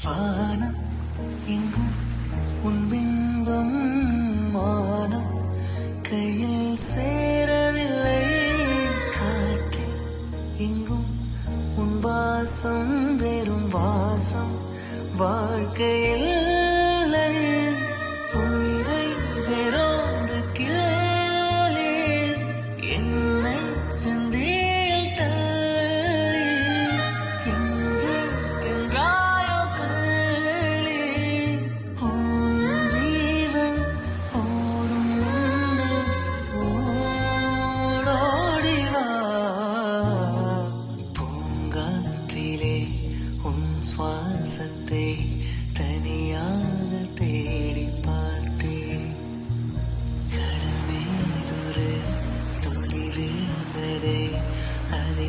வானம் எங்கும் உன் பிம்பம் மானம் கையில் சேரவில்லை காற்றில் எங்கும் உன் வாசம் வெறும் வாசம் வாழ்க்கையில் உயிரை வெறோடு கிளே என்னை சிந்தியில் தள்ளி எங்கே சென்றாயோ கள்ளி உன் ஜீவன் ஓடும் முன்னே ஓடோடிவா பூங்காற்றிலே உன் சுவாசத்தை தனியாக தேடி பார்த்தேன் கடல் மேலொரு துளி விழுந்ததே அதை